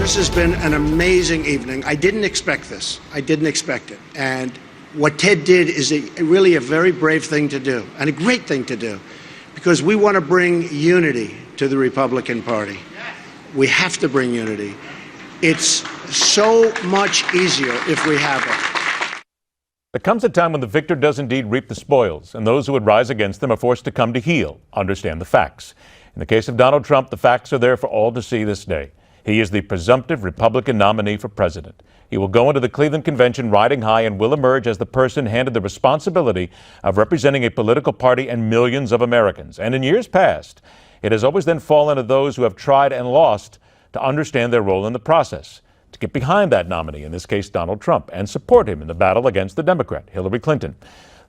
This has been an amazing evening. I didn't expect this. I didn't expect it. And what Ted did is really a very brave thing to do and a great thing to do, because we want to bring unity to the Republican Party. We have to bring unity. It's so much easier if we have it. There comes a time when the victor does indeed reap the spoils, and those who would rise against them are forced to come to heel, understand the facts. In the case of Donald Trump, the facts are there for all to see this day. He is the presumptive Republican nominee for president. He will go into the Cleveland convention riding high and will emerge as the person handed the responsibility of representing a political party and millions of Americans. And in years past, it has always then fallen to those who have tried and lost to understand their role in the process, to get behind that nominee, in this case Donald Trump, and support him in the battle against the Democrat, Hillary Clinton.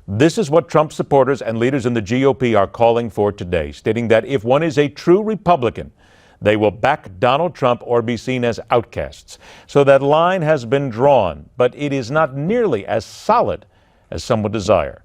This is what Trump supporters and leaders in the GOP are calling for today, stating that if one is a true Republican, they will back Donald Trump or be seen as outcasts. So that line has been drawn, but it is not nearly as solid as some would desire.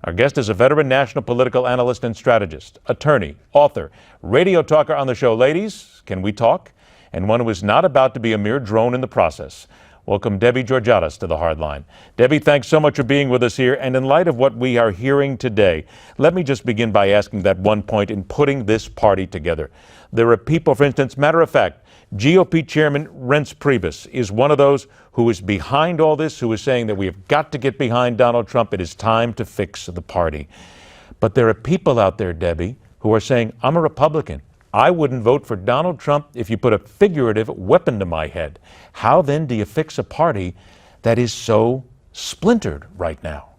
Our guest is a veteran national political analyst and strategist, attorney, author, radio talker on the show. Ladies, can we talk? And one who is not about to be a mere drone in the process. Welcome Debbie Georgatos to the Hardline. Debbie, thanks so much for being with us here. And in light of what we are hearing today, let me just begin by asking that one point in putting this party together. There are people, for instance, matter of fact, GOP Chairman Reince Priebus is one of those who is behind all this, who is saying that we have got to get behind Donald Trump. It is time to fix the party. But there are people out there, Debbie, who are saying, I'm a Republican. I wouldn't vote for Donald Trump if you put a figurative weapon to my head. How then do you fix a party that is so splintered right now?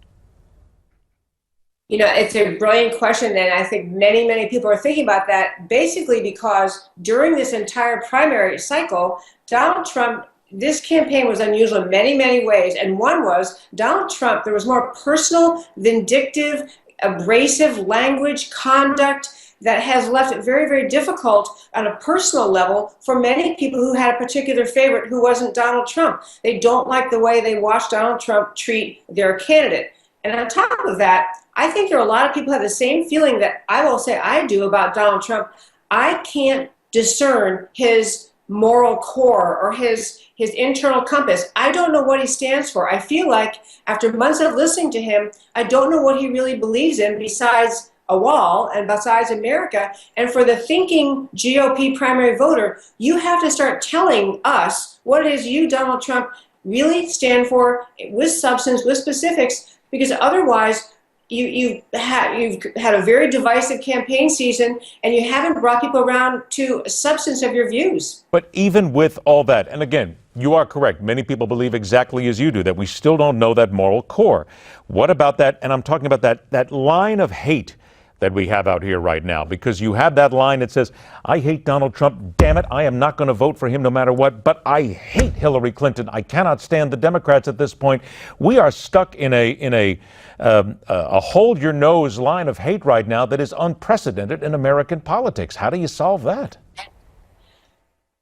You know, it's a brilliant question, and I think many, many people are thinking about that, basically because during this entire primary cycle, Donald Trump, this campaign was unusual in many, many ways, and one was Donald Trump, there was more personal, vindictive, abrasive language, conduct, that has left it very, very difficult on a personal level for many people who had a particular favorite who wasn't Donald Trump. They don't like the way they watched Donald Trump treat their candidate. And on top of that, I think there are a lot of people who have the same feeling that I will say I do about Donald Trump. I can't discern his moral core or his internal compass. I don't know what he stands for. I feel like after months of listening to him, I don't know what he really believes in besides a wall and besides America. And for the thinking GOP primary voter, you have to start telling us what it is you, Donald Trump, really stand for with substance, with specifics, because otherwise you've had a very divisive campaign season and you haven't brought people around to a substance of your views. But even with all that, and again, you are correct. Many people believe exactly as you do, that we still don't know that moral core. What about that? And I'm talking about that line of hate that we have out here right now, because you have that line that says, I hate Donald Trump, damn it, I am not going to vote for him no matter what, but I hate Hillary Clinton. I cannot stand the Democrats at this point. We are stuck in a hold your nose line of hate right now that is unprecedented in American politics. How do you solve that?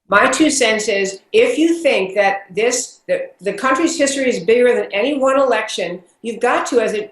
My 2 cents is, if you think that the country's history is bigger than any one election, you've got to, as a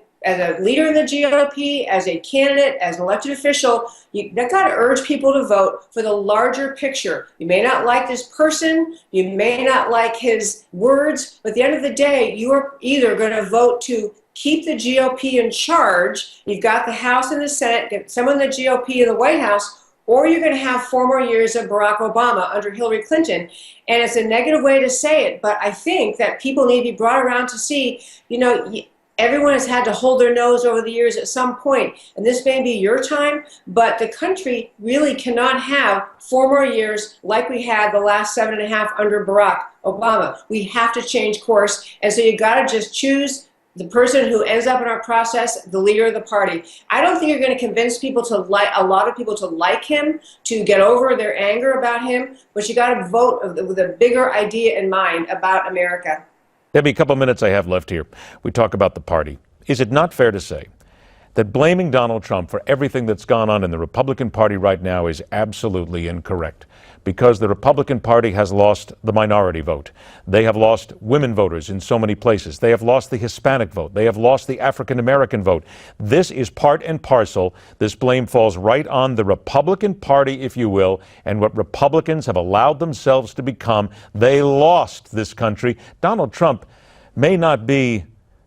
leader in the GOP, as a candidate, as an elected official, you've got to urge people to vote for the larger picture. You may not like this person, you may not like his words, but at the end of the day, you are either going to vote to keep the GOP in charge, you've got the House and the Senate, get someone in the GOP in the White House, or you're going to have 4 more years of Barack Obama under Hillary Clinton. And it's a negative way to say it, but I think that people need to be brought around to see, you know, everyone has had to hold their nose over the years at some point, and this may be your time, but the country really cannot have 4 more years like we had the last 7.5 under Barack Obama. We have to change course, and so you got to just choose the person who ends up in our process, the leader of the party. I don't think you're going to convince people to like, a lot of people to like him, to get over their anger about him, but you got to vote with a bigger idea in mind about America. Debbie, a couple minutes I have left here. We talk about the party. Is it not fair to say that blaming Donald Trump for everything that's gone on in the Republican Party right now is absolutely incorrect, because the Republican Party has lost the minority vote. They have lost women voters in so many places. They have lost the Hispanic vote. They have lost the African American vote. This is part and parcel. This blame falls right on the Republican Party, if you will, and what Republicans have allowed themselves to become. They lost this country. Donald Trump may not be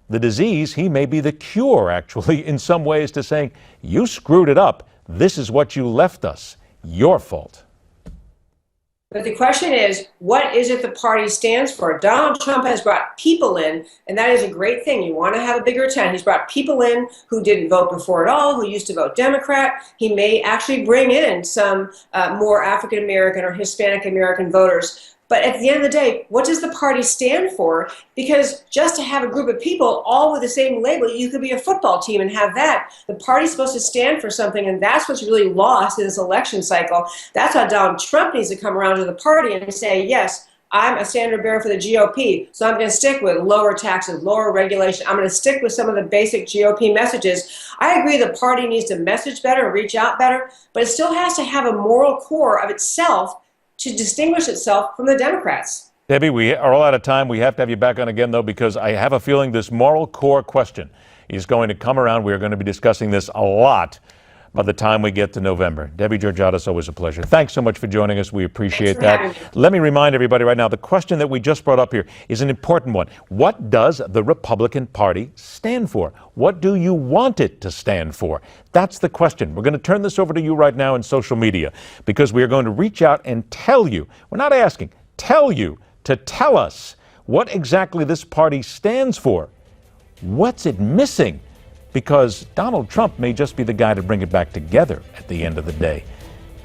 the disease, he may be the cure, actually, in some ways, to saying, you screwed it up. This is what you left us. Your fault. But the question is, what is it the party stands for? Donald Trump has brought people in, and that is a great thing. You want to have a bigger tent. He's brought people in who didn't vote before at all, who used to vote Democrat. He may actually bring in some more African American or Hispanic American voters. But at the end of the day, what does the party stand for? Because just to have a group of people all with the same label, you could be a football team and have that. The party's supposed to stand for something, and that's what's really lost in this election cycle. That's why Donald Trump needs to come around to the party and say, yes, I'm a standard bearer for the GOP, so I'm going to stick with lower taxes, lower regulation. I'm going to stick with some of the basic GOP messages. I agree the party needs to message better, reach out better, but it still has to have a moral core of itself to distinguish itself from the Democrats. Debbie, we are all out of time. We have to have you back on again, though, because I have a feeling this moral core question is going to come around. We are going to be discussing this a lot by the time we get to November. Debbie Georgatos, always a pleasure. Thanks so much for joining us. We appreciate that. Let me remind everybody right now, the question that we just brought up here is an important one. What does the Republican Party stand for? What do you want it to stand for? That's the question. We're going to turn this over to you right now in social media, because we are going to reach out and tell you, we're not asking, tell you to tell us what exactly this party stands for. What's it missing? Because Donald Trump may just be the guy to bring it back together at the end of the day.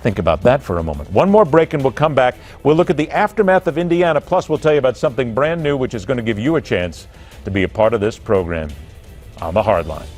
Think about that for a moment. One more break and we'll come back. We'll look at the aftermath of Indiana. Plus, we'll tell you about something brand new, which is going to give you a chance to be a part of this program on The Hardline.